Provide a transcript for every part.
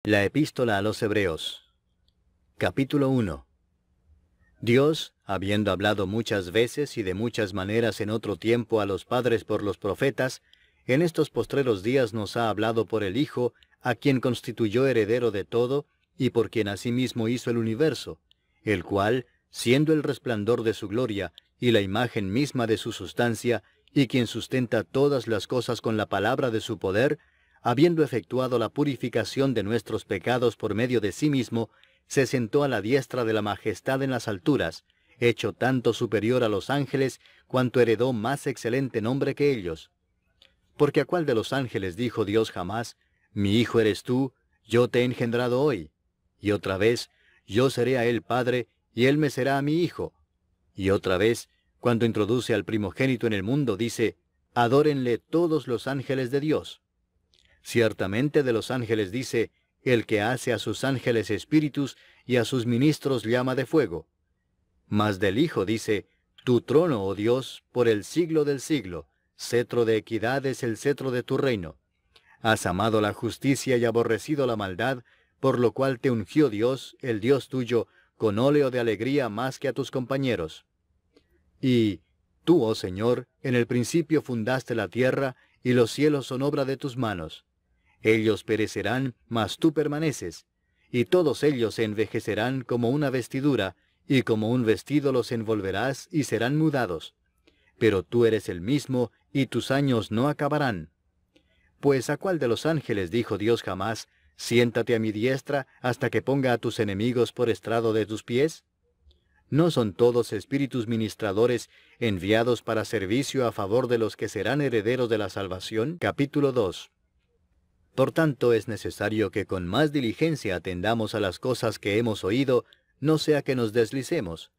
La Epístola a los Hebreos. Capítulo 1. Dios, habiendo hablado muchas veces y de muchas maneras en otro tiempo a los padres por los profetas, en estos postreros días nos ha hablado por el Hijo, a quien constituyó heredero de todo, y por quien asimismo hizo el universo, el cual, siendo el resplandor de su gloria, y la imagen misma de su sustancia, y quien sustenta todas las cosas con la palabra de su poder, habiendo efectuado la purificación de nuestros pecados por medio de sí mismo, se sentó a la diestra de la majestad en las alturas, hecho tanto superior a los ángeles, cuanto heredó más excelente nombre que ellos. Porque ¿a cuál de los ángeles dijo Dios jamás, mi hijo eres tú, yo te he engendrado hoy? Y otra vez, yo seré a él padre, y él me será a mi hijo. Y otra vez, cuando introduce al primogénito en el mundo, dice, adórenle todos los ángeles de Dios. Ciertamente de los ángeles dice, el que hace a sus ángeles espíritus y a sus ministros llama de fuego. Mas del Hijo dice, tu trono, oh Dios, por el siglo del siglo, cetro de equidad es el cetro de tu reino. Has amado la justicia y aborrecido la maldad, por lo cual te ungió Dios, el Dios tuyo, con óleo de alegría más que a tus compañeros. Y tú, oh Señor, en el principio fundaste la tierra, y los cielos son obra de tus manos. Ellos perecerán, mas tú permaneces, y todos ellos se envejecerán como una vestidura, y como un vestido los envolverás y serán mudados. Pero tú eres el mismo, y tus años no acabarán. Pues ¿a cuál de los ángeles dijo Dios jamás, siéntate a mi diestra hasta que ponga a tus enemigos por estrado de tus pies? ¿No son todos espíritus ministradores enviados para servicio a favor de los que serán herederos de la salvación? Capítulo 2. Por tanto, es necesario que con más diligencia atendamos a las cosas que hemos oído, no sea que nos deslicemos.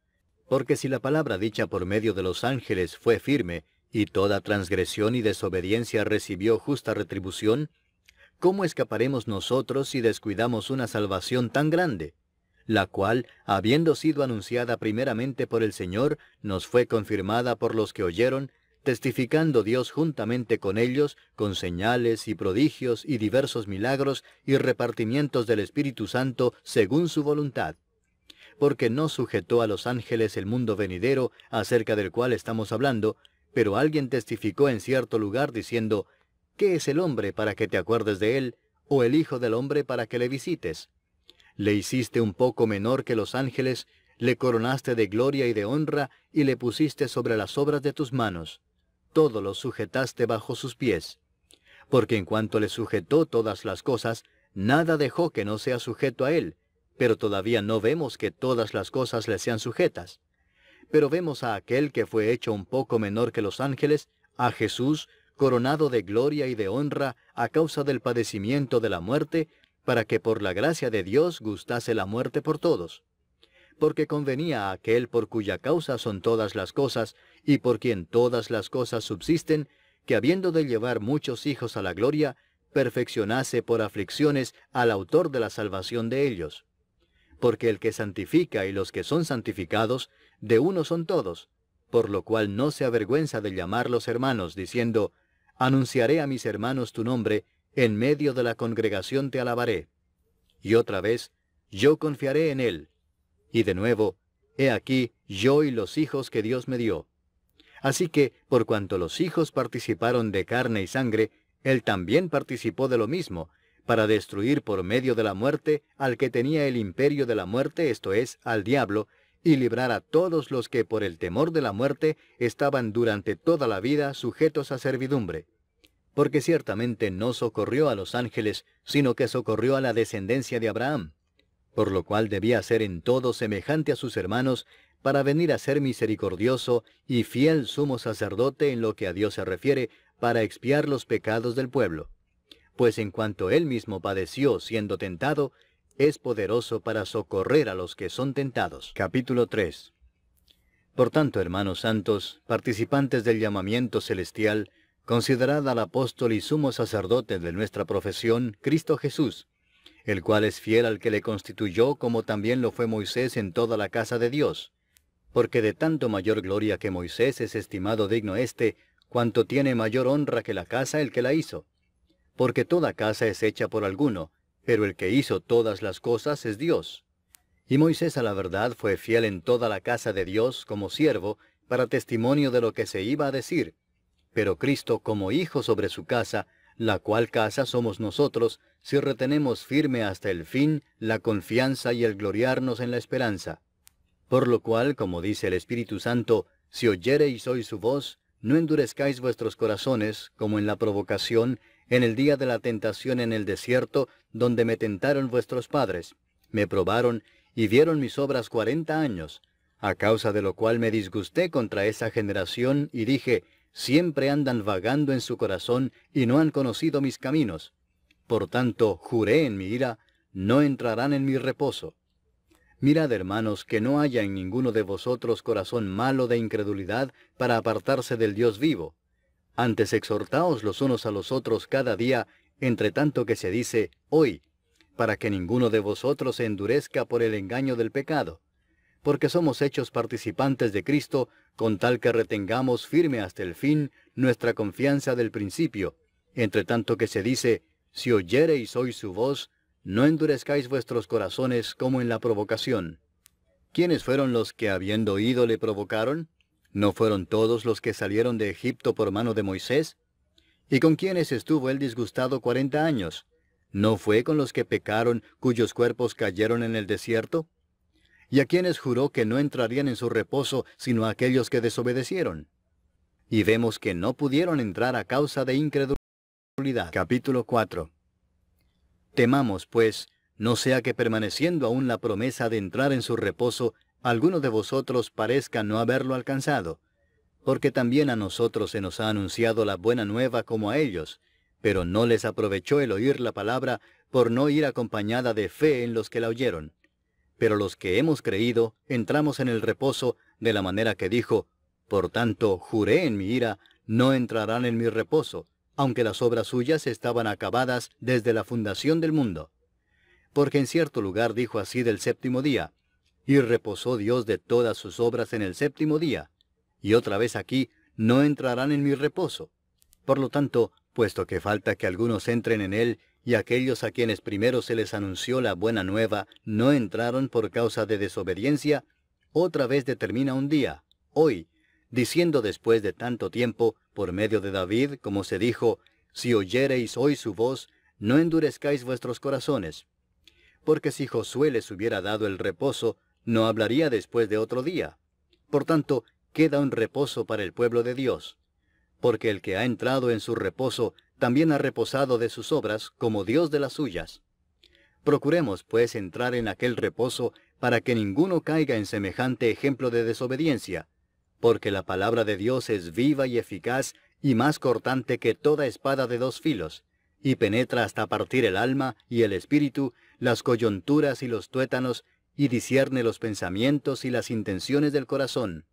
Porque si la palabra dicha por medio de los ángeles fue firme, y toda transgresión y desobediencia recibió justa retribución, ¿cómo escaparemos nosotros si descuidamos una salvación tan grande? La cual, habiendo sido anunciada primeramente por el Señor, nos fue confirmada por los que oyeron, testificando Dios juntamente con ellos, con señales y prodigios y diversos milagros y repartimientos del Espíritu Santo según su voluntad. Porque no sujetó a los ángeles el mundo venidero, acerca del cual estamos hablando, pero alguien testificó en cierto lugar diciendo, ¿qué es el hombre para que te acuerdes de él, o el hijo del hombre para que le visites? Le hiciste un poco menor que los ángeles, le coronaste de gloria y de honra, y le pusiste sobre las obras de tus manos. Todo lo sujetaste bajo sus pies. Porque en cuanto le sujetó todas las cosas, nada dejó que no sea sujeto a él, pero todavía no vemos que todas las cosas le sean sujetas. Pero vemos a aquel que fue hecho un poco menor que los ángeles, a Jesús, coronado de gloria y de honra a causa del padecimiento de la muerte, para que por la gracia de Dios gustase la muerte por todos. Porque convenía a aquel por cuya causa son todas las cosas, y por quien todas las cosas subsisten, que habiendo de llevar muchos hijos a la gloria, perfeccionase por aflicciones al autor de la salvación de ellos. Porque el que santifica y los que son santificados, de uno son todos, por lo cual no se avergüenza de llamarlos hermanos, diciendo, anunciaré a mis hermanos tu nombre, en medio de la congregación te alabaré. Y otra vez, yo confiaré en él. Y de nuevo, he aquí yo y los hijos que Dios me dio. Así que, por cuanto los hijos participaron de carne y sangre, él también participó de lo mismo, para destruir por medio de la muerte al que tenía el imperio de la muerte, esto es, al diablo, y librar a todos los que por el temor de la muerte estaban durante toda la vida sujetos a servidumbre. Porque ciertamente no socorrió a los ángeles, sino que socorrió a la descendencia de Abraham, por lo cual debía ser en todo semejante a sus hermanos, para venir a ser misericordioso y fiel sumo sacerdote en lo que a Dios se refiere, para expiar los pecados del pueblo. Pues en cuanto él mismo padeció siendo tentado, es poderoso para socorrer a los que son tentados. Capítulo 3. Por tanto, hermanos santos, participantes del llamamiento celestial, considerad al apóstol y sumo sacerdote de nuestra profesión, Cristo Jesús, el cual es fiel al que le constituyó, como también lo fue Moisés en toda la casa de Dios. Porque de tanto mayor gloria que Moisés es estimado digno éste, cuanto tiene mayor honra que la casa el que la hizo. Porque toda casa es hecha por alguno, pero el que hizo todas las cosas es Dios. Y Moisés a la verdad fue fiel en toda la casa de Dios como siervo, para testimonio de lo que se iba a decir. Pero Cristo como hijo sobre su casa, la cual casa somos nosotros, si retenemos firme hasta el fin la confianza y el gloriarnos en la esperanza. Por lo cual, como dice el Espíritu Santo, si oyereis hoy su voz, no endurezcáis vuestros corazones, como en la provocación, en el día de la tentación en el desierto, donde me tentaron vuestros padres. Me probaron y vieron mis obras 40 años, a causa de lo cual me disgusté contra esa generación, y dije, siempre andan vagando en su corazón, y no han conocido mis caminos. Por tanto, juré en mi ira, no entrarán en mi reposo. Mirad, hermanos, que no haya en ninguno de vosotros corazón malo de incredulidad para apartarse del Dios vivo. Antes exhortaos los unos a los otros cada día, entre tanto que se dice, hoy, para que ninguno de vosotros se endurezca por el engaño del pecado. Porque somos hechos participantes de Cristo, con tal que retengamos firme hasta el fin nuestra confianza del principio, entre tanto que se dice, si oyereis hoy su voz, no endurezcáis vuestros corazones como en la provocación. ¿Quiénes fueron los que habiendo oído le provocaron? ¿No fueron todos los que salieron de Egipto por mano de Moisés? ¿Y con quiénes estuvo él disgustado 40 años? ¿No fue con los que pecaron, cuyos cuerpos cayeron en el desierto? ¿Y a quienes juró que no entrarían en su reposo, sino a aquellos que desobedecieron? Y vemos que no pudieron entrar a causa de incredulidad. Capítulo 4. Temamos, pues, no sea que permaneciendo aún la promesa de entrar en su reposo, alguno de vosotros parezca no haberlo alcanzado. Porque también a nosotros se nos ha anunciado la buena nueva como a ellos, pero no les aprovechó el oír la palabra por no ir acompañada de fe en los que la oyeron. Pero los que hemos creído, entramos en el reposo, de la manera que dijo, por tanto, juré en mi ira, no entrarán en mi reposo, aunque las obras suyas estaban acabadas desde la fundación del mundo. Porque en cierto lugar dijo así del séptimo día, y reposó Dios de todas sus obras en el séptimo día. Y otra vez aquí, no entrarán en mi reposo. Por lo tanto, puesto que falta que algunos entren en él, y aquellos a quienes primero se les anunció la buena nueva no entraron por causa de desobediencia, otra vez determina un día, hoy, diciendo después de tanto tiempo, por medio de David, como se dijo, si oyereis hoy su voz, no endurezcáis vuestros corazones. Porque si Josué les hubiera dado el reposo, no hablaría después de otro día. Por tanto, queda un reposo para el pueblo de Dios. Porque el que ha entrado en su reposo, también ha reposado de sus obras, como Dios de las suyas. Procuremos, pues, entrar en aquel reposo, para que ninguno caiga en semejante ejemplo de desobediencia, porque la palabra de Dios es viva y eficaz, y más cortante que toda espada de 2 filos, y penetra hasta partir el alma y el espíritu, las coyunturas y los tuétanos, y discierne los pensamientos y las intenciones del corazón.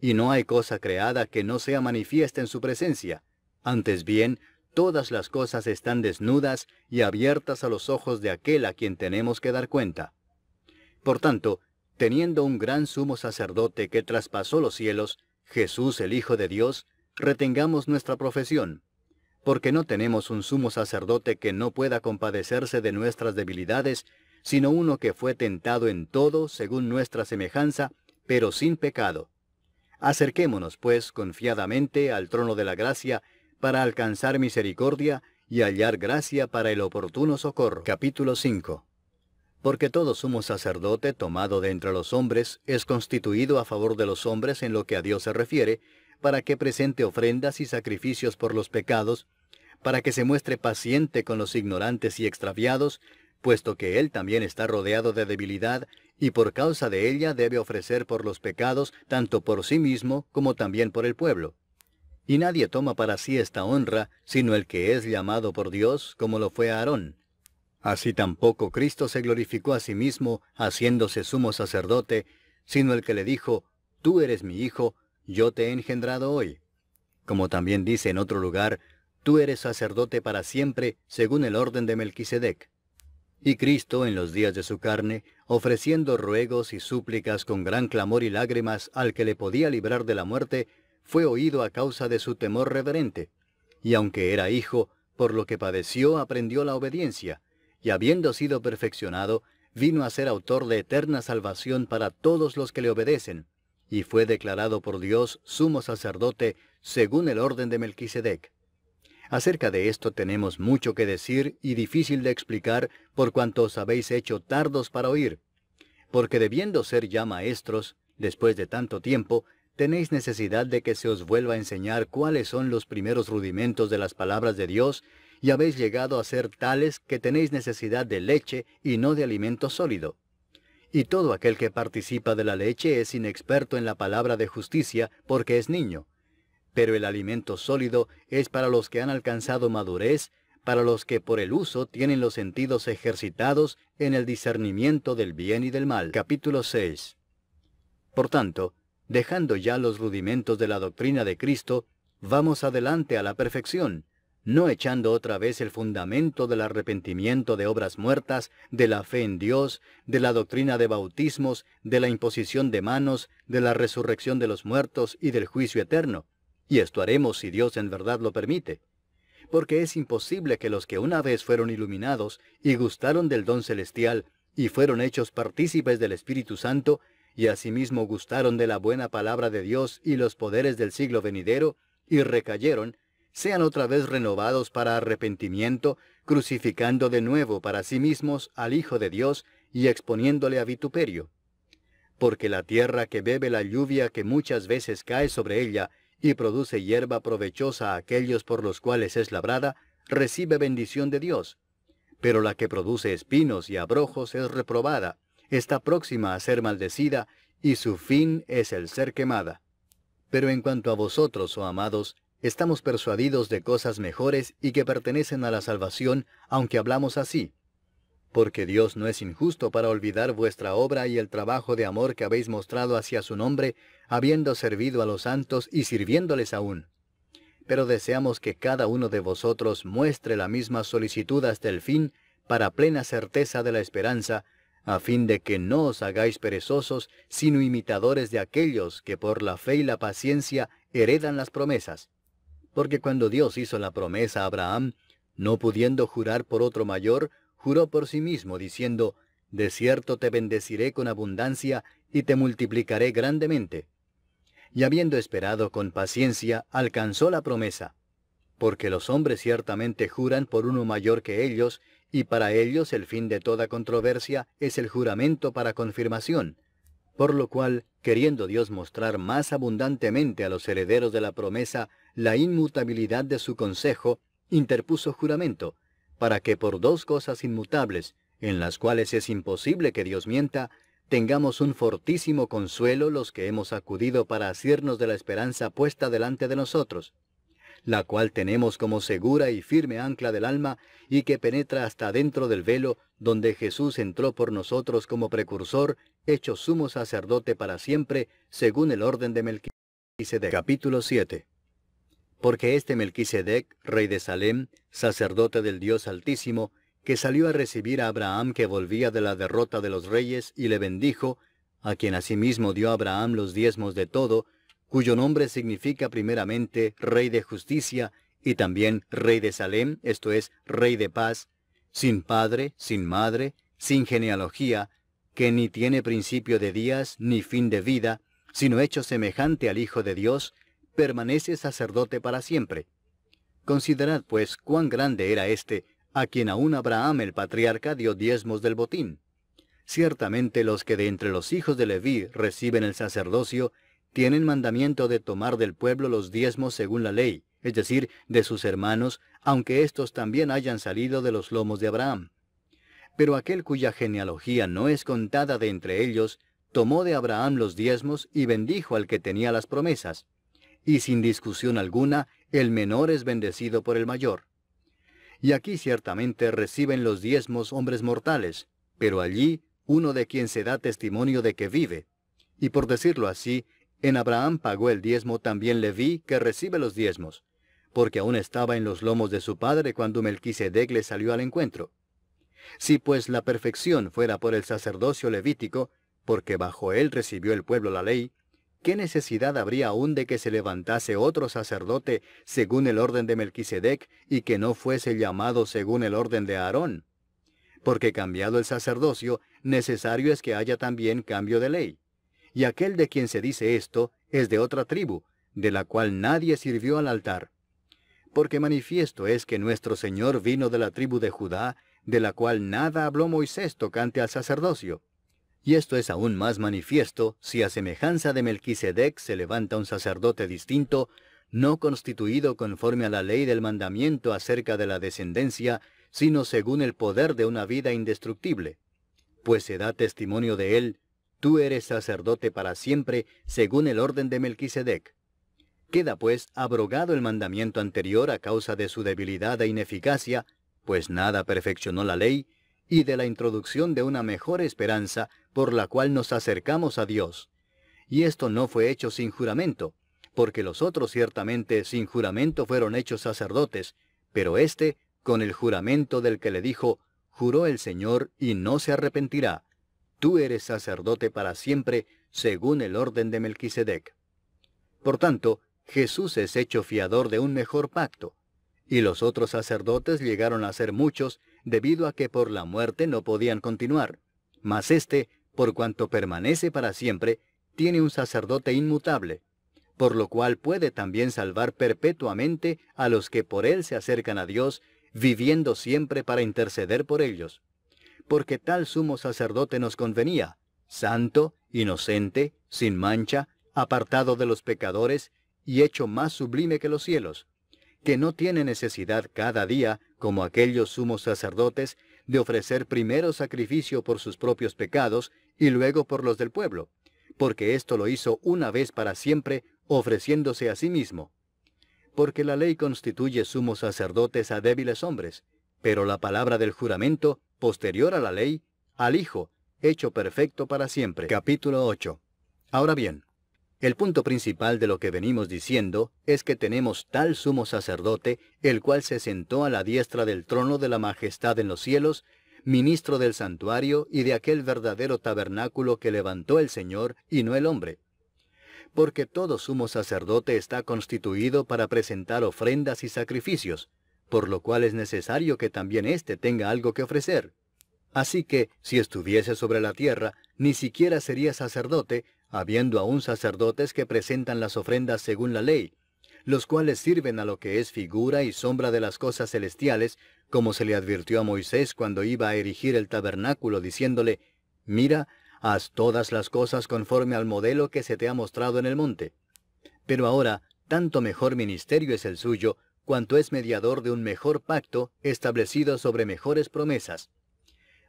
Y no hay cosa creada que no sea manifiesta en su presencia. Antes bien, todas las cosas están desnudas y abiertas a los ojos de aquel a quien tenemos que dar cuenta. Por tanto, teniendo un gran sumo sacerdote que traspasó los cielos, Jesús el Hijo de Dios, retengamos nuestra profesión. Porque no tenemos un sumo sacerdote que no pueda compadecerse de nuestras debilidades, sino uno que fue tentado en todo según nuestra semejanza, pero sin pecado. Acerquémonos, pues, confiadamente al trono de la gracia, para alcanzar misericordia y hallar gracia para el oportuno socorro. Capítulo 5. Porque todo sumo sacerdote tomado de entre los hombres es constituido a favor de los hombres en lo que a Dios se refiere, para que presente ofrendas y sacrificios por los pecados, para que se muestre paciente con los ignorantes y extraviados, puesto que él también está rodeado de debilidad, y por causa de ella debe ofrecer por los pecados, tanto por sí mismo como también por el pueblo. Y nadie toma para sí esta honra, sino el que es llamado por Dios, como lo fue Aarón. Así tampoco Cristo se glorificó a sí mismo, haciéndose sumo sacerdote, sino el que le dijo, tú eres mi hijo, yo te he engendrado hoy. Como también dice en otro lugar, tú eres sacerdote para siempre, según el orden de Melquisedec. Y Cristo, en los días de su carne, ofreciendo ruegos y súplicas con gran clamor y lágrimas al que le podía librar de la muerte, fue oído a causa de su temor reverente. Y aunque era hijo, por lo que padeció aprendió la obediencia, y habiendo sido perfeccionado, vino a ser autor de eterna salvación para todos los que le obedecen, y fue declarado por Dios sumo sacerdote según el orden de Melquisedec. Acerca de esto tenemos mucho que decir y difícil de explicar por cuanto os habéis hecho tardos para oír, porque debiendo ser ya maestros, después de tanto tiempo, tenéis necesidad de que se os vuelva a enseñar cuáles son los primeros rudimentos de las palabras de Dios, y habéis llegado a ser tales que tenéis necesidad de leche y no de alimento sólido. Y todo aquel que participa de la leche es inexperto en la palabra de justicia, porque es niño. Pero el alimento sólido es para los que han alcanzado madurez, para los que por el uso tienen los sentidos ejercitados en el discernimiento del bien y del mal. Capítulo 6. Por tanto, dejando ya los rudimentos de la doctrina de Cristo, vamos adelante a la perfección, no echando otra vez el fundamento del arrepentimiento de obras muertas, de la fe en Dios, de la doctrina de bautismos, de la imposición de manos, de la resurrección de los muertos y del juicio eterno. Y esto haremos si Dios en verdad lo permite. Porque es imposible que los que una vez fueron iluminados y gustaron del don celestial y fueron hechos partícipes del Espíritu Santo, y asimismo gustaron de la buena palabra de Dios y los poderes del siglo venidero, y recayeron, sean otra vez renovados para arrepentimiento, crucificando de nuevo para sí mismos al Hijo de Dios y exponiéndole a vituperio. Porque la tierra que bebe la lluvia que muchas veces cae sobre ella, y produce hierba provechosa a aquellos por los cuales es labrada, recibe bendición de Dios. Pero la que produce espinos y abrojos es reprobada, está próxima a ser maldecida, y su fin es el ser quemada. Pero en cuanto a vosotros, oh amados, estamos persuadidos de cosas mejores y que pertenecen a la salvación, aunque hablamos así. Porque Dios no es injusto para olvidar vuestra obra y el trabajo de amor que habéis mostrado hacia su nombre, habiendo servido a los santos y sirviéndoles aún. Pero deseamos que cada uno de vosotros muestre la misma solicitud hasta el fin, para plena certeza de la esperanza, a fin de que no os hagáis perezosos, sino imitadores de aquellos que por la fe y la paciencia heredan las promesas. Porque cuando Dios hizo la promesa a Abraham, no pudiendo jurar por otro mayor, juró por sí mismo, diciendo, «De cierto te bendeciré con abundancia, y te multiplicaré grandemente». Y habiendo esperado con paciencia, alcanzó la promesa. Porque los hombres ciertamente juran por uno mayor que ellos, y para ellos el fin de toda controversia es el juramento para confirmación. Por lo cual, queriendo Dios mostrar más abundantemente a los herederos de la promesa la inmutabilidad de su consejo, interpuso juramento, para que por dos cosas inmutables, en las cuales es imposible que Dios mienta, tengamos un fortísimo consuelo los que hemos acudido para asirnos de la esperanza puesta delante de nosotros, la cual tenemos como segura y firme ancla del alma, y que penetra hasta dentro del velo, donde Jesús entró por nosotros como precursor, hecho sumo sacerdote para siempre, según el orden de Melquisedec. Capítulo 7. Porque este Melquisedec, rey de Salem, sacerdote del Dios Altísimo, que salió a recibir a Abraham que volvía de la derrota de los reyes, y le bendijo, a quien asimismo dio Abraham los diezmos de todo, cuyo nombre significa primeramente Rey de Justicia, y también Rey de Salem, esto es, Rey de Paz, sin padre, sin madre, sin genealogía, que ni tiene principio de días, ni fin de vida, sino hecho semejante al Hijo de Dios, permanece sacerdote para siempre. Considerad, pues, cuán grande era éste, a quien aún Abraham el patriarca dio diezmos del botín. Ciertamente los que de entre los hijos de Leví reciben el sacerdocio, tienen mandamiento de tomar del pueblo los diezmos según la ley, es decir, de sus hermanos, aunque éstos también hayan salido de los lomos de Abraham. Pero aquel cuya genealogía no es contada de entre ellos, tomó de Abraham los diezmos y bendijo al que tenía las promesas. Y sin discusión alguna, el menor es bendecido por el mayor. Y aquí ciertamente reciben los diezmos hombres mortales, pero allí uno de quien se da testimonio de que vive. Y por decirlo así, en Abraham pagó el diezmo también Leví, que recibe los diezmos, porque aún estaba en los lomos de su padre cuando Melquisedec le salió al encuentro. Si pues la perfección fuera por el sacerdocio levítico, porque bajo él recibió el pueblo la ley, ¿qué necesidad habría aún de que se levantase otro sacerdote según el orden de Melquisedec y que no fuese llamado según el orden de Aarón? porque cambiado el sacerdocio, necesario es que haya también cambio de ley. Y aquel de quien se dice esto es de otra tribu, de la cual nadie sirvió al altar. Porque manifiesto es que nuestro Señor vino de la tribu de Judá, de la cual nada habló Moisés tocante al sacerdocio. Y esto es aún más manifiesto si a semejanza de Melquisedec se levanta un sacerdote distinto, no constituido conforme a la ley del mandamiento acerca de la descendencia, sino según el poder de una vida indestructible. Pues se da testimonio de él: tú eres sacerdote para siempre, según el orden de Melquisedec. Queda pues abrogado el mandamiento anterior a causa de su debilidad e ineficacia, pues nada perfeccionó la ley, y de la introducción de una mejor esperanza por la cual nos acercamos a Dios. Y esto no fue hecho sin juramento, porque los otros ciertamente sin juramento fueron hechos sacerdotes, pero éste con el juramento del que le dijo: juró el Señor y no se arrepentirá. Tú eres sacerdote para siempre, según el orden de Melquisedec. Por tanto, Jesús es hecho fiador de un mejor pacto, y los otros sacerdotes llegaron a ser muchos, debido a que por la muerte no podían continuar. Mas éste, por cuanto permanece para siempre, tiene un sacerdote inmutable, por lo cual puede también salvar perpetuamente a los que por él se acercan a Dios, viviendo siempre para interceder por ellos. Porque tal sumo sacerdote nos convenía, santo, inocente, sin mancha, apartado de los pecadores, y hecho más sublime que los cielos, que no tiene necesidad cada día, como aquellos sumos sacerdotes, de ofrecer primero sacrificio por sus propios pecados y luego por los del pueblo, porque esto lo hizo una vez para siempre, ofreciéndose a sí mismo. Porque la ley constituye sumos sacerdotes a débiles hombres, pero la palabra del juramento, posterior a la ley, al Hijo, hecho perfecto para siempre. Capítulo 8. Ahora bien, el punto principal de lo que venimos diciendo es que tenemos tal sumo sacerdote, el cual se sentó a la diestra del trono de la majestad en los cielos, ministro del santuario y de aquel verdadero tabernáculo que levantó el Señor y no el hombre. Porque todo sumo sacerdote está constituido para presentar ofrendas y sacrificios, por lo cual es necesario que también éste tenga algo que ofrecer. Así que, si estuviese sobre la tierra, ni siquiera sería sacerdote, habiendo aún sacerdotes que presentan las ofrendas según la ley, los cuales sirven a lo que es figura y sombra de las cosas celestiales, como se le advirtió a Moisés cuando iba a erigir el tabernáculo, diciéndole: mira, haz todas las cosas conforme al modelo que se te ha mostrado en el monte. Pero ahora, tanto mejor ministerio es el suyo, cuanto es mediador de un mejor pacto, establecido sobre mejores promesas.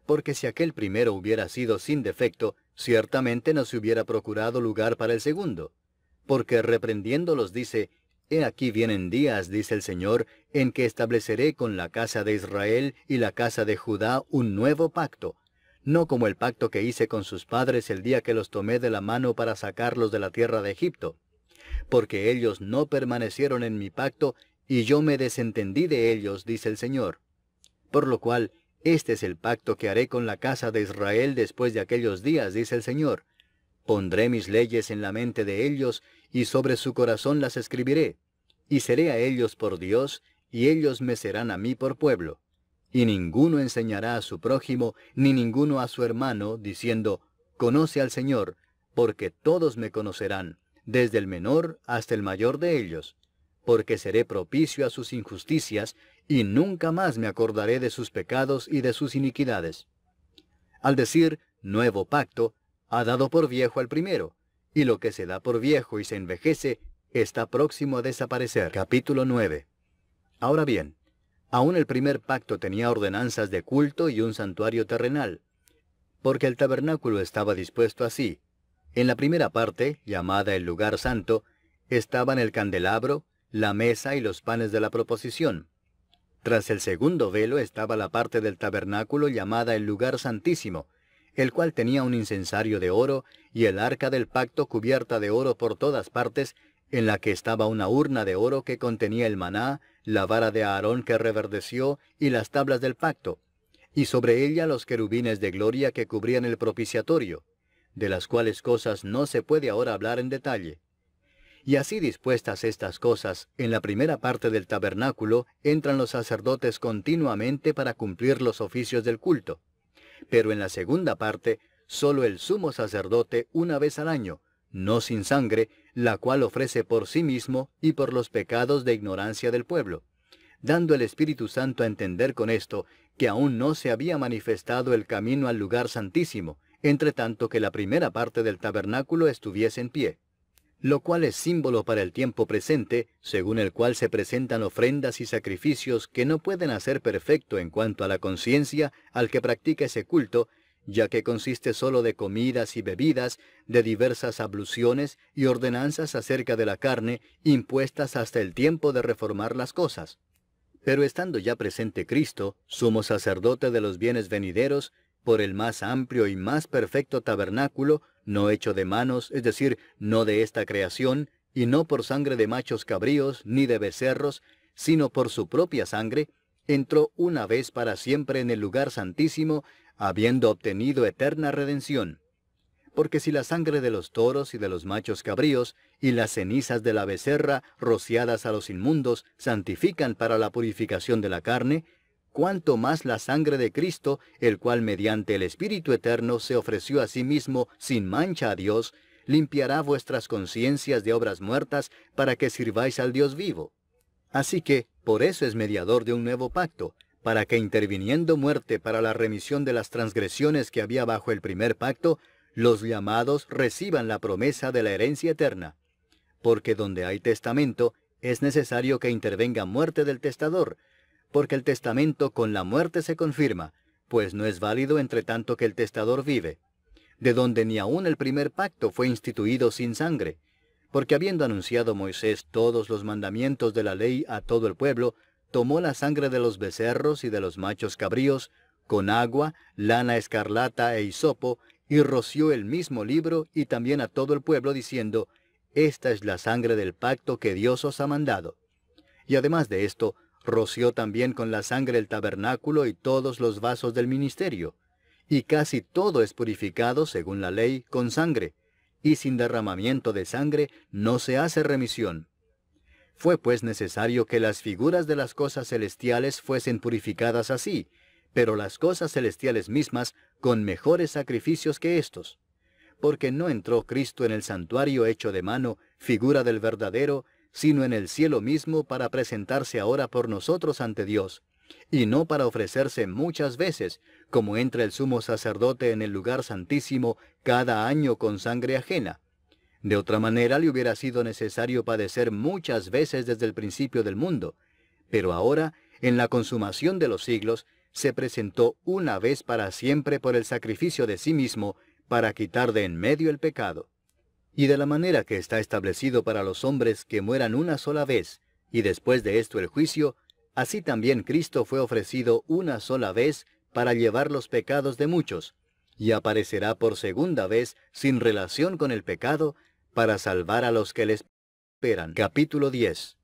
Porque si aquel primero hubiera sido sin defecto, ciertamente no se hubiera procurado lugar para el segundo. Porque reprendiéndolos dice: he aquí vienen días, dice el Señor, en que estableceré con la casa de Israel y la casa de Judá un nuevo pacto, no como el pacto que hice con sus padres el día que los tomé de la mano para sacarlos de la tierra de Egipto. Porque ellos no permanecieron en mi pacto, y yo me desentendí de ellos, dice el Señor. Por lo cual, este es el pacto que haré con la casa de Israel después de aquellos días, dice el Señor. Pondré mis leyes en la mente de ellos, y sobre su corazón las escribiré. Y seré a ellos por Dios, y ellos me serán a mí por pueblo. Y ninguno enseñará a su prójimo, ni ninguno a su hermano, diciendo: conoce al Señor, porque todos me conocerán, desde el menor hasta el mayor de ellos. Porque seré propicio a sus injusticias, y nunca más me acordaré de sus pecados y de sus iniquidades. Al decir nuevo pacto, ha dado por viejo al primero, y lo que se da por viejo y se envejece, está próximo a desaparecer. Capítulo 9. Ahora bien, aún el primer pacto tenía ordenanzas de culto y un santuario terrenal, porque el tabernáculo estaba dispuesto así. En la primera parte, llamada el lugar santo, estaban el candelabro, la mesa y los panes de la proposición. Tras el segundo velo estaba la parte del tabernáculo llamada el lugar santísimo, el cual tenía un incensario de oro y el arca del pacto cubierta de oro por todas partes, en la que estaba una urna de oro que contenía el maná, la vara de Aarón que reverdeció y las tablas del pacto, y sobre ella los querubines de gloria que cubrían el propiciatorio, de las cuales cosas no se puede ahora hablar en detalle. Y así dispuestas estas cosas, en la primera parte del tabernáculo entran los sacerdotes continuamente para cumplir los oficios del culto. Pero en la segunda parte, solo el sumo sacerdote una vez al año, no sin sangre, la cual ofrece por sí mismo y por los pecados de ignorancia del pueblo, dando el Espíritu Santo a entender con esto que aún no se había manifestado el camino al lugar santísimo, entre tanto que la primera parte del tabernáculo estuviese en pie, lo cual es símbolo para el tiempo presente, según el cual se presentan ofrendas y sacrificios que no pueden hacer perfecto en cuanto a la conciencia al que practica ese culto, ya que consiste solo de comidas y bebidas, de diversas abluciones y ordenanzas acerca de la carne, impuestas hasta el tiempo de reformar las cosas. Pero estando ya presente Cristo, sumo sacerdote de los bienes venideros, por el más amplio y más perfecto tabernáculo, no hecho de manos, es decir, no de esta creación, y no por sangre de machos cabríos, ni de becerros, sino por su propia sangre, entró una vez para siempre en el lugar santísimo, habiendo obtenido eterna redención. Porque si la sangre de los toros y de los machos cabríos, y las cenizas de la becerra, rociadas a los inmundos, santifican para la purificación de la carne, cuánto más la sangre de Cristo, el cual mediante el Espíritu Eterno se ofreció a sí mismo sin mancha a Dios, limpiará vuestras conciencias de obras muertas para que sirváis al Dios vivo. Así que, por eso es mediador de un nuevo pacto, para que interviniendo muerte para la remisión de las transgresiones que había bajo el primer pacto, los llamados reciban la promesa de la herencia eterna. Porque donde hay testamento, es necesario que intervenga muerte del testador, porque el testamento con la muerte se confirma, pues no es válido entre tanto que el testador vive, de donde ni aun el primer pacto fue instituido sin sangre, porque habiendo anunciado Moisés todos los mandamientos de la ley a todo el pueblo, tomó la sangre de los becerros y de los machos cabríos, con agua, lana escarlata e hisopo, y roció el mismo libro y también a todo el pueblo, diciendo, esta es la sangre del pacto que Dios os ha mandado. Y además de esto, roció también con la sangre el tabernáculo y todos los vasos del ministerio. Y casi todo es purificado, según la ley, con sangre, y sin derramamiento de sangre no se hace remisión. Fue pues necesario que las figuras de las cosas celestiales fuesen purificadas así, pero las cosas celestiales mismas con mejores sacrificios que éstos. Porque no entró Cristo en el santuario hecho de mano, figura del verdadero, sino en el cielo mismo para presentarse ahora por nosotros ante Dios, y no para ofrecerse muchas veces, como entra el sumo sacerdote en el lugar santísimo cada año con sangre ajena. De otra manera le hubiera sido necesario padecer muchas veces desde el principio del mundo, pero ahora, en la consumación de los siglos, se presentó una vez para siempre por el sacrificio de sí mismo, para quitar de en medio el pecado. Y de la manera que está establecido para los hombres que mueran una sola vez, y después de esto el juicio, así también Cristo fue ofrecido una sola vez para llevar los pecados de muchos, y aparecerá por segunda vez sin relación con el pecado, para salvar a los que le esperan. Capítulo 10.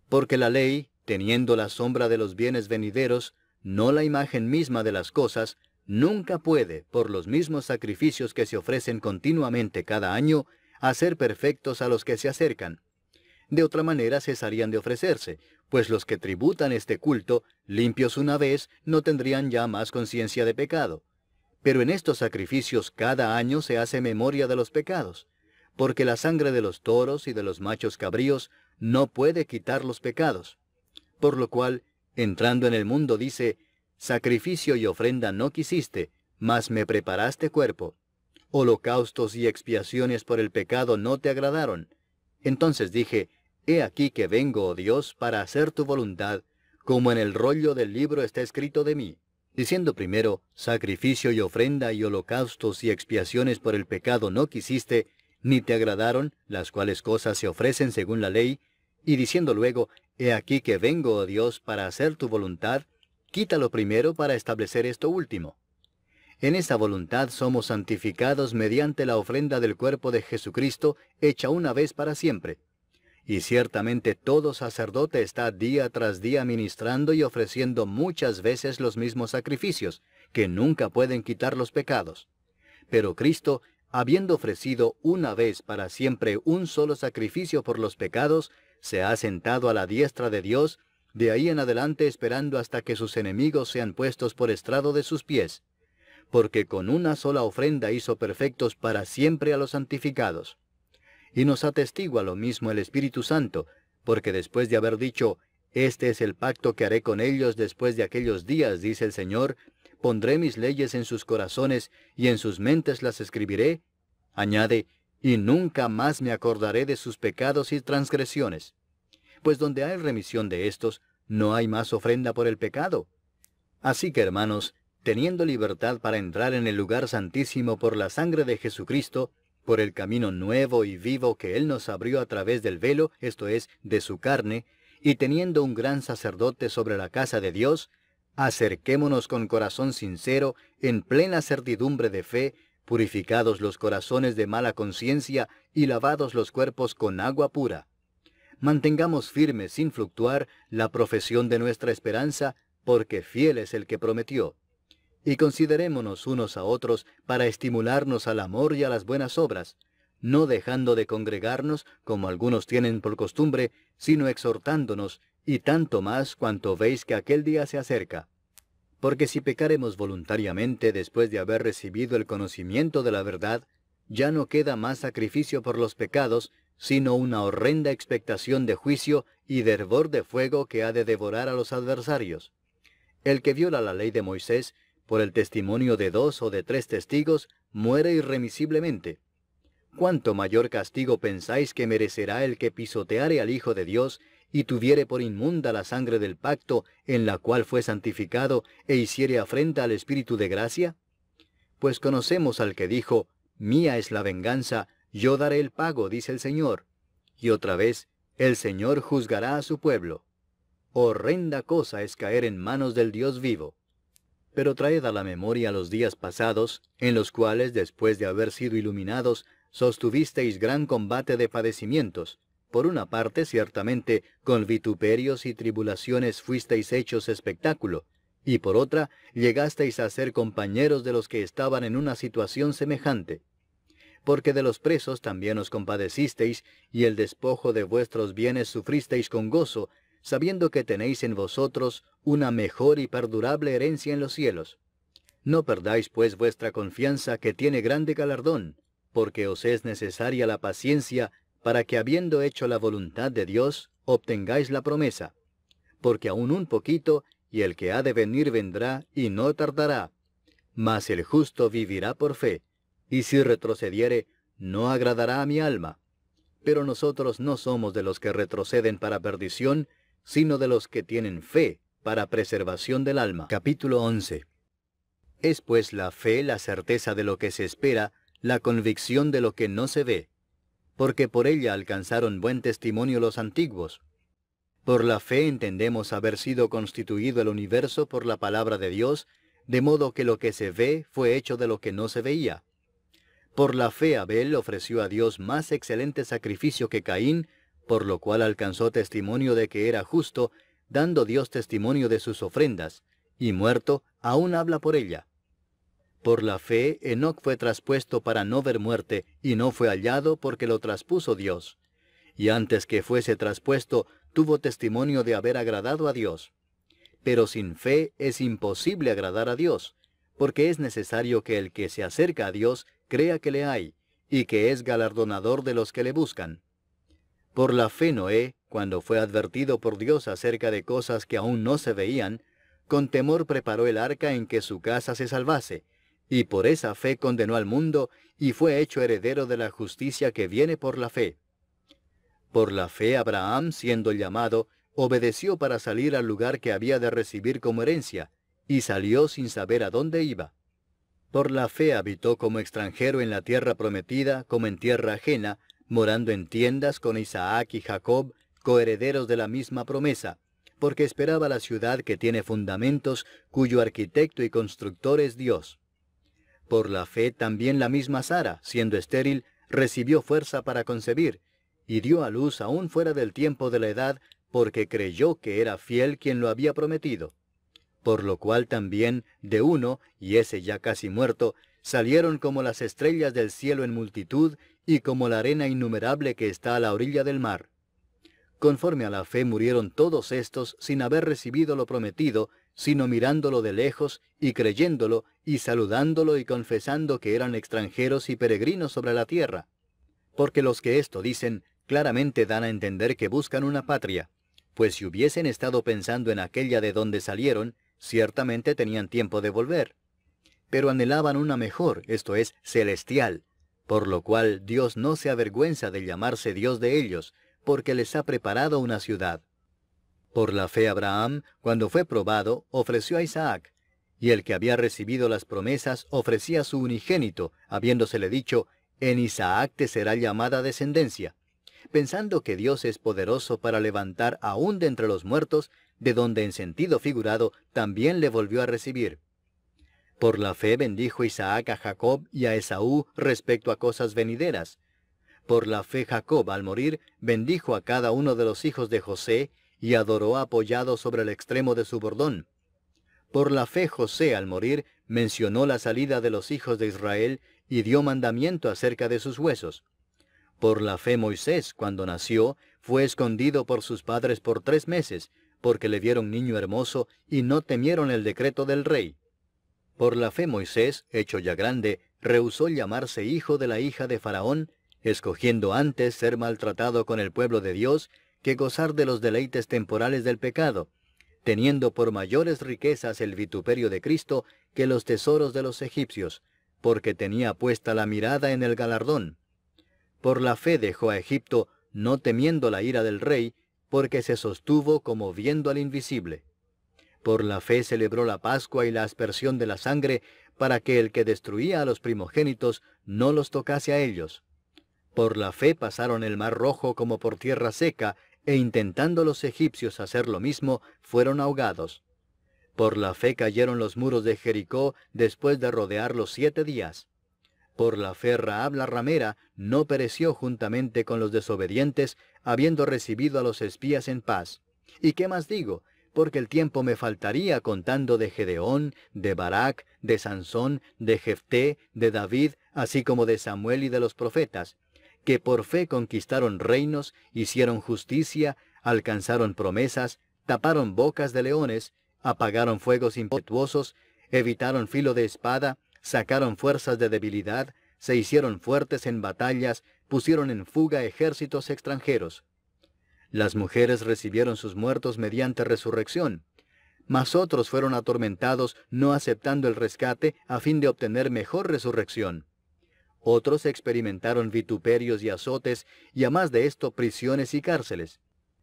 Porque la ley, teniendo la sombra de los bienes venideros, no la imagen misma de las cosas, nunca puede, por los mismos sacrificios que se ofrecen continuamente cada año, hacer perfectos a los que se acercan. De otra manera cesarían de ofrecerse, pues los que tributan este culto, limpios una vez, no tendrían ya más conciencia de pecado. Pero en estos sacrificios cada año se hace memoria de los pecados, porque la sangre de los toros y de los machos cabríos no puede quitar los pecados. Por lo cual, entrando en el mundo dice, sacrificio y ofrenda no quisiste, mas me preparaste cuerpo. Holocaustos y expiaciones por el pecado no te agradaron. Entonces dije, he aquí que vengo, oh Dios, para hacer tu voluntad, como en el rollo del libro está escrito de mí. Diciendo primero, sacrificio y ofrenda y holocaustos y expiaciones por el pecado no quisiste, ni te agradaron, las cuales cosas se ofrecen según la ley, y diciendo luego, he aquí que vengo, oh Dios, para hacer tu voluntad, quítalo primero para establecer esto último. En esa voluntad somos santificados mediante la ofrenda del cuerpo de Jesucristo, hecha una vez para siempre. Y ciertamente todo sacerdote está día tras día ministrando y ofreciendo muchas veces los mismos sacrificios, que nunca pueden quitar los pecados. Pero Cristo, habiendo ofrecido una vez para siempre un solo sacrificio por los pecados, se ha sentado a la diestra de Dios, de ahí en adelante esperando hasta que sus enemigos sean puestos por estrado de sus pies. Porque con una sola ofrenda hizo perfectos para siempre a los santificados. Y nos atestigua lo mismo el Espíritu Santo, porque después de haber dicho, «Este es el pacto que haré con ellos después de aquellos días», dice el Señor, «pondré mis leyes en sus corazones, y en sus mentes las escribiré», añade, «y nunca más me acordaré de sus pecados y transgresiones». Pues donde hay remisión de estos, no hay más ofrenda por el pecado. Así que, hermanos, teniendo libertad para entrar en el lugar santísimo por la sangre de Jesucristo, por el camino nuevo y vivo que Él nos abrió a través del velo, esto es, de su carne, y teniendo un gran sacerdote sobre la casa de Dios, acerquémonos con corazón sincero, en plena certidumbre de fe, purificados los corazones de mala conciencia y lavados los cuerpos con agua pura. Mantengamos firme sin fluctuar la profesión de nuestra esperanza, porque fiel es el que prometió. Y considerémonos unos a otros para estimularnos al amor y a las buenas obras, no dejando de congregarnos, como algunos tienen por costumbre, sino exhortándonos, y tanto más cuanto veis que aquel día se acerca. Porque si pecaremos voluntariamente después de haber recibido el conocimiento de la verdad, ya no queda más sacrificio por los pecados, sino una horrenda expectación de juicio y de hervor de fuego que ha de devorar a los adversarios. El que viola la ley de Moisés, por el testimonio de 2 o de 3 testigos, muere irremisiblemente. ¿Cuánto mayor castigo pensáis que merecerá el que pisoteare al Hijo de Dios, y tuviere por inmunda la sangre del pacto, en la cual fue santificado, e hiciere afrenta al Espíritu de gracia? Pues conocemos al que dijo, «Mía es la venganza, yo daré el pago», dice el Señor. Y otra vez, «El Señor juzgará a su pueblo». Horrenda cosa es caer en manos del Dios vivo. Pero traed a la memoria los días pasados, en los cuales, después de haber sido iluminados, sostuvisteis gran combate de padecimientos. Por una parte, ciertamente, con vituperios y tribulaciones fuisteis hechos espectáculo, y por otra, llegasteis a ser compañeros de los que estaban en una situación semejante. Porque de los presos también os compadecisteis, y el despojo de vuestros bienes sufristeis con gozo, sabiendo que tenéis en vosotros una mejor y perdurable herencia en los cielos. No perdáis pues vuestra confianza, que tiene grande galardón, porque os es necesaria la paciencia, para que habiendo hecho la voluntad de Dios, obtengáis la promesa. Porque aún un poquito, y el que ha de venir vendrá, y no tardará. Mas el justo vivirá por fe, y si retrocediere, no agradará a mi alma. Pero nosotros no somos de los que retroceden para perdición, sino de los que tienen fe para preservación del alma. Capítulo 11. Es pues la fe la certeza de lo que se espera, la convicción de lo que no se ve, porque por ella alcanzaron buen testimonio los antiguos. Por la fe entendemos haber sido constituido el universo por la palabra de Dios, de modo que lo que se ve fue hecho de lo que no se veía. Por la fe Abel ofreció a Dios más excelente sacrificio que Caín, por lo cual alcanzó testimonio de que era justo, dando Dios testimonio de sus ofrendas, y muerto, aún habla por ella. Por la fe Enoc fue traspuesto para no ver muerte, y no fue hallado porque lo traspuso Dios. Y antes que fuese traspuesto, tuvo testimonio de haber agradado a Dios. Pero sin fe es imposible agradar a Dios, porque es necesario que el que se acerca a Dios crea que le hay, y que es galardonador de los que le buscan. Por la fe Noé, cuando fue advertido por Dios acerca de cosas que aún no se veían, con temor preparó el arca en que su casa se salvase, y por esa fe condenó al mundo, y fue hecho heredero de la justicia que viene por la fe. Por la fe Abraham, siendo llamado, obedeció para salir al lugar que había de recibir como herencia, y salió sin saber a dónde iba. Por la fe habitó como extranjero en la tierra prometida, como en tierra ajena, morando en tiendas con Isaac y Jacob, coherederos de la misma promesa, porque esperaba la ciudad que tiene fundamentos, cuyo arquitecto y constructor es Dios. Por la fe también la misma Sara, siendo estéril, recibió fuerza para concebir, y dio a luz aún fuera del tiempo de la edad, porque creyó que era fiel quien lo había prometido. Por lo cual también, de uno, y ese ya casi muerto, salieron como las estrellas del cielo en multitud, y como la arena innumerable que está a la orilla del mar. Conforme a la fe murieron todos estos sin haber recibido lo prometido, sino mirándolo de lejos, y creyéndolo, y saludándolo, y confesando que eran extranjeros y peregrinos sobre la tierra. Porque los que esto dicen, claramente dan a entender que buscan una patria, pues si hubiesen estado pensando en aquella de donde salieron, ciertamente tenían tiempo de volver. Pero anhelaban una mejor, esto es, celestial, por lo cual Dios no se avergüenza de llamarse Dios de ellos, porque les ha preparado una ciudad. Por la fe Abraham, cuando fue probado, ofreció a Isaac, y el que había recibido las promesas ofrecía a su unigénito, habiéndosele dicho, en Isaac te será llamada descendencia, pensando que Dios es poderoso para levantar aún de entre los muertos, de donde en sentido figurado también le volvió a recibir. Por la fe bendijo Isaac a Jacob y a Esaú respecto a cosas venideras. Por la fe Jacob, al morir, bendijo a cada uno de los hijos de José, y adoró apoyado sobre el extremo de su bordón. Por la fe José, al morir, mencionó la salida de los hijos de Israel, y dio mandamiento acerca de sus huesos. Por la fe Moisés, cuando nació, fue escondido por sus padres por 3 meses, porque le vieron niño hermoso, y no temieron el decreto del rey. Por la fe Moisés, hecho ya grande, rehusó llamarse hijo de la hija de Faraón, escogiendo antes ser maltratado con el pueblo de Dios, que gozar de los deleites temporales del pecado, teniendo por mayores riquezas el vituperio de Cristo que los tesoros de los egipcios, porque tenía puesta la mirada en el galardón. Por la fe dejó a Egipto, no temiendo la ira del rey, porque se sostuvo como viendo al invisible. Por la fe celebró la Pascua y la aspersión de la sangre, para que el que destruía a los primogénitos no los tocase a ellos. Por la fe pasaron el mar rojo como por tierra seca, e intentando los egipcios hacer lo mismo, fueron ahogados. Por la fe cayeron los muros de Jericó después de rodearlos 7 días. Por la fe Rahab la ramera no pereció juntamente con los desobedientes, habiendo recibido a los espías en paz. ¿Y qué más digo? Porque el tiempo me faltaría contando de Gedeón, de Barak, de Sansón, de Jefté, de David, así como de Samuel y de los profetas, que por fe conquistaron reinos, hicieron justicia, alcanzaron promesas, taparon bocas de leones, apagaron fuegos impetuosos, evitaron filo de espada, sacaron fuerzas de debilidad, se hicieron fuertes en batallas, pusieron en fuga ejércitos extranjeros. Las mujeres recibieron sus muertos mediante resurrección, mas otros fueron atormentados no aceptando el rescate a fin de obtener mejor resurrección. Otros experimentaron vituperios y azotes, y a más de esto prisiones y cárceles.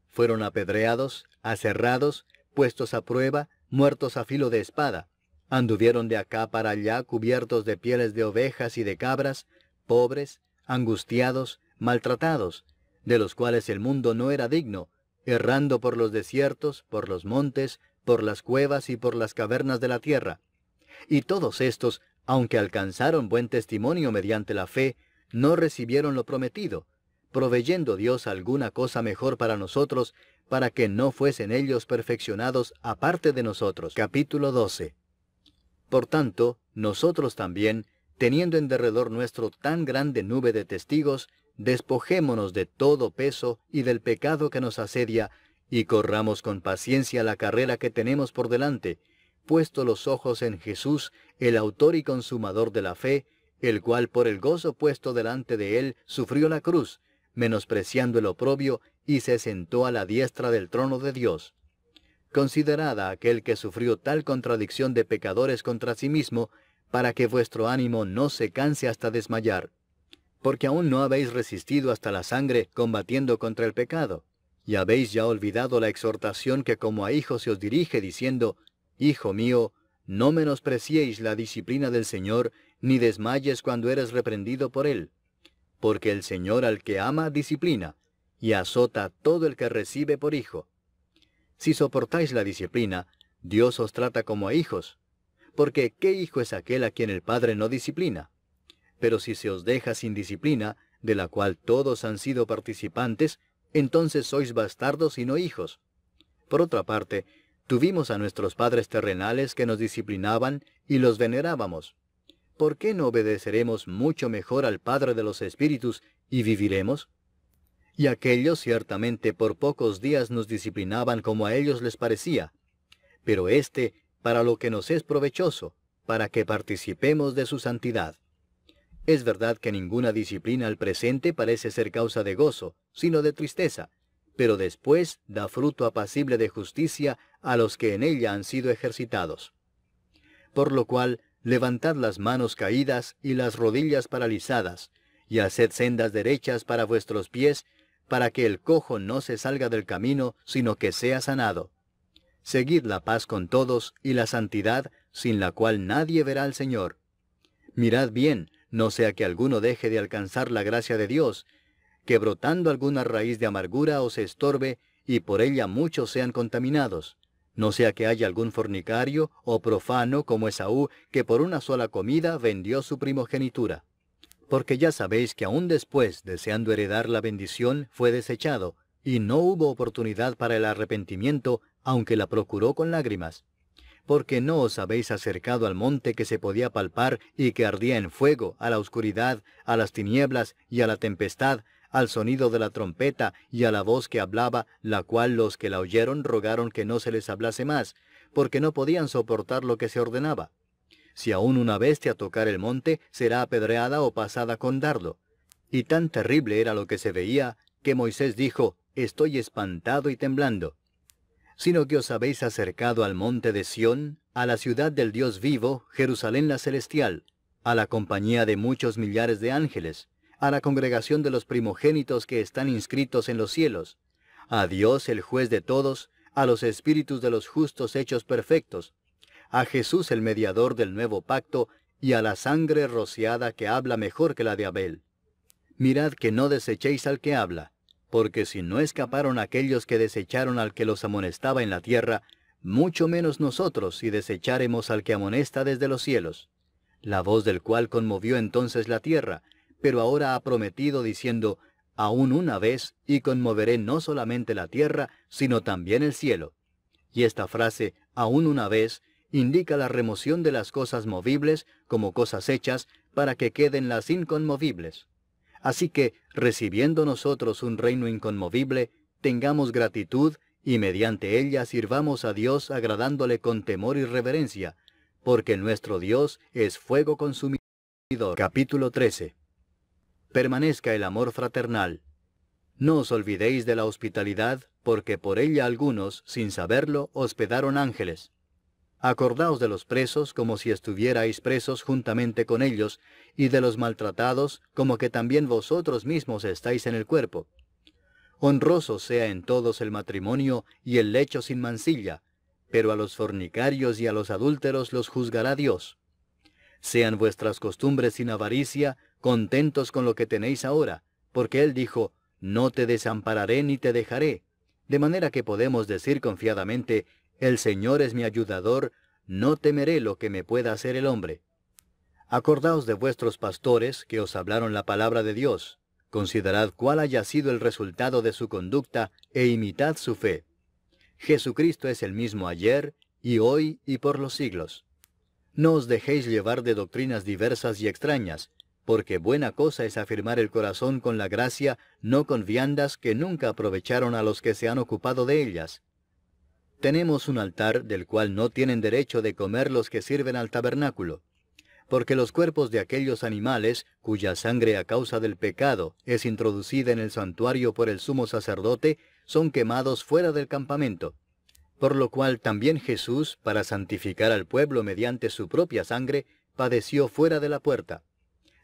Fueron apedreados, aserrados, puestos a prueba, muertos a filo de espada. Anduvieron de acá para allá cubiertos de pieles de ovejas y de cabras, pobres, angustiados, maltratados, de los cuales el mundo no era digno, errando por los desiertos, por los montes, por las cuevas y por las cavernas de la tierra. Y todos estos, aunque alcanzaron buen testimonio mediante la fe, no recibieron lo prometido, proveyendo Dios alguna cosa mejor para nosotros, para que no fuesen ellos perfeccionados aparte de nosotros. Capítulo 12. Por tanto, nosotros también, teniendo en derredor nuestro tan grande nube de testigos, despojémonos de todo peso y del pecado que nos asedia, y corramos con paciencia la carrera que tenemos por delante, puesto los ojos en Jesús, el autor y consumador de la fe, el cual por el gozo puesto delante de él sufrió la cruz, menospreciando el oprobio, y se sentó a la diestra del trono de Dios. Considerad a aquel que sufrió tal contradicción de pecadores contra sí mismo, para que vuestro ánimo no se canse hasta desmayar. Porque aún no habéis resistido hasta la sangre combatiendo contra el pecado, y habéis ya olvidado la exhortación que como a hijos se os dirige, diciendo, Hijo mío, no menospreciéis la disciplina del Señor, ni desmayes cuando eres reprendido por Él. Porque el Señor al que ama disciplina, y azota a todo el que recibe por hijo. Si soportáis la disciplina, Dios os trata como a hijos. Porque ¿qué hijo es aquel a quien el Padre no disciplina? Pero si se os deja sin disciplina, de la cual todos han sido participantes, entonces sois bastardos y no hijos. Por otra parte, tuvimos a nuestros padres terrenales que nos disciplinaban y los venerábamos. ¿por qué no obedeceremos mucho mejor al Padre de los Espíritus y viviremos? Y aquellos ciertamente por pocos días nos disciplinaban como a ellos les parecía, pero éste para lo que nos es provechoso, para que participemos de su santidad. Es verdad que ninguna disciplina al presente parece ser causa de gozo, sino de tristeza, pero después da fruto apacible de justicia a los que en ella han sido ejercitados. Por lo cual, levantad las manos caídas y las rodillas paralizadas, y haced sendas derechas para vuestros pies, para que el cojo no se salga del camino, sino que sea sanado. Seguid la paz con todos y la santidad, sin la cual nadie verá al Señor. Mirad bien, no sea que alguno deje de alcanzar la gracia de Dios, que brotando alguna raíz de amargura os estorbe, y por ella muchos sean contaminados. No sea que haya algún fornicario o profano como Esaú, que por una sola comida vendió su primogenitura. Porque ya sabéis que aún después, deseando heredar la bendición, fue desechado, y no hubo oportunidad para el arrepentimiento, aunque la procuró con lágrimas. Porque no os habéis acercado al monte que se podía palpar y que ardía en fuego, a la oscuridad, a las tinieblas y a la tempestad, al sonido de la trompeta y a la voz que hablaba, la cual los que la oyeron rogaron que no se les hablase más, porque no podían soportar lo que se ordenaba. Si aún una bestia tocar el monte, será apedreada o pasada con dardo. Y tan terrible era lo que se veía, que Moisés dijo, estoy espantado y temblando. Sino que os habéis acercado al monte de Sión, a la ciudad del Dios vivo, Jerusalén la celestial, a la compañía de muchos millares de ángeles, a la congregación de los primogénitos que están inscritos en los cielos, a Dios el juez de todos, a los espíritus de los justos hechos perfectos, a Jesús el mediador del nuevo pacto, y a la sangre rociada que habla mejor que la de Abel. Mirad que no desechéis al que habla, porque si no escaparon aquellos que desecharon al que los amonestaba en la tierra, mucho menos nosotros si desecháremos al que amonesta desde los cielos, la voz del cual conmovió entonces la tierra, pero ahora ha prometido diciendo, aún una vez, y conmoveré no solamente la tierra, sino también el cielo. Y esta frase, aún una vez, indica la remoción de las cosas movibles como cosas hechas, para que queden las inconmovibles. Así que, recibiendo nosotros un reino inconmovible, tengamos gratitud, y mediante ella sirvamos a Dios agradándole con temor y reverencia, porque nuestro Dios es fuego consumidor. Capítulo 13. Permanezca el amor fraternal. No os olvidéis de la hospitalidad, porque por ella algunos, sin saberlo, hospedaron ángeles. Acordaos de los presos como si estuvierais presos juntamente con ellos, y de los maltratados como que también vosotros mismos estáis en el cuerpo. Honroso sea en todos el matrimonio y el lecho sin mancilla, pero a los fornicarios y a los adúlteros los juzgará Dios. Sean vuestras costumbres sin avaricia, contentos con lo que tenéis ahora, porque Él dijo, no te desampararé ni te dejaré, de manera que podemos decir confiadamente, el Señor es mi ayudador, no temeré lo que me pueda hacer el hombre. Acordaos de vuestros pastores que os hablaron la palabra de Dios, considerad cuál haya sido el resultado de su conducta, e imitad su fe. Jesucristo es el mismo ayer, y hoy, y por los siglos. No os dejéis llevar de doctrinas diversas y extrañas, porque buena cosa es afirmar el corazón con la gracia, no con viandas que nunca aprovecharon a los que se han ocupado de ellas. Tenemos un altar del cual no tienen derecho de comer los que sirven al tabernáculo, porque los cuerpos de aquellos animales, cuya sangre a causa del pecado es introducida en el santuario por el sumo sacerdote, son quemados fuera del campamento. Por lo cual también Jesús, para santificar al pueblo mediante su propia sangre, padeció fuera de la puerta.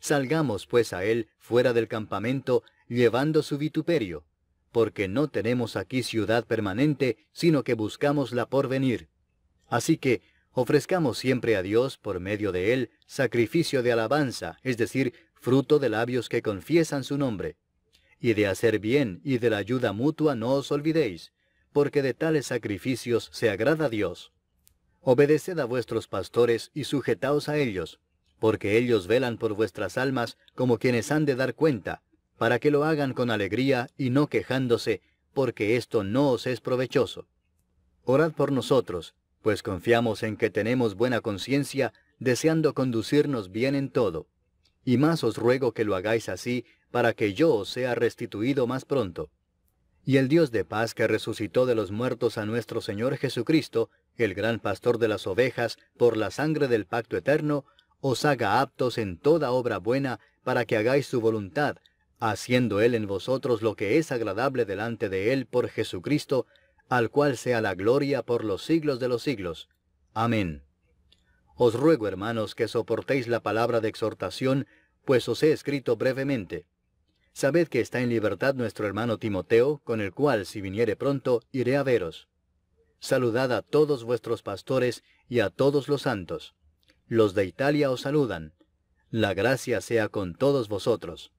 Salgamos pues a él fuera del campamento, llevando su vituperio, porque no tenemos aquí ciudad permanente, sino que buscamos la por venir. Así que, ofrezcamos siempre a Dios, por medio de él, sacrificio de alabanza, es decir, fruto de labios que confiesan su nombre. Y de hacer bien y de la ayuda mutua no os olvidéis, porque de tales sacrificios se agrada a Dios. Obedeced a vuestros pastores y sujetaos a ellos, porque ellos velan por vuestras almas como quienes han de dar cuenta, para que lo hagan con alegría y no quejándose, porque esto no os es provechoso. Orad por nosotros, pues confiamos en que tenemos buena conciencia, deseando conducirnos bien en todo. Y más os ruego que lo hagáis así, para que yo os sea restituido más pronto. Y el Dios de paz que resucitó de los muertos a nuestro Señor Jesucristo, el gran pastor de las ovejas, por la sangre del pacto eterno, os haga aptos en toda obra buena, para que hagáis su voluntad, haciendo Él en vosotros lo que es agradable delante de Él por Jesucristo, al cual sea la gloria por los siglos de los siglos. Amén. Os ruego, hermanos, que soportéis la palabra de exhortación, pues os he escrito brevemente. Sabed que está en libertad nuestro hermano Timoteo, con el cual, si viniere pronto, iré a veros. Saludad a todos vuestros pastores y a todos los santos. Los de Italia os saludan. La gracia sea con todos vosotros.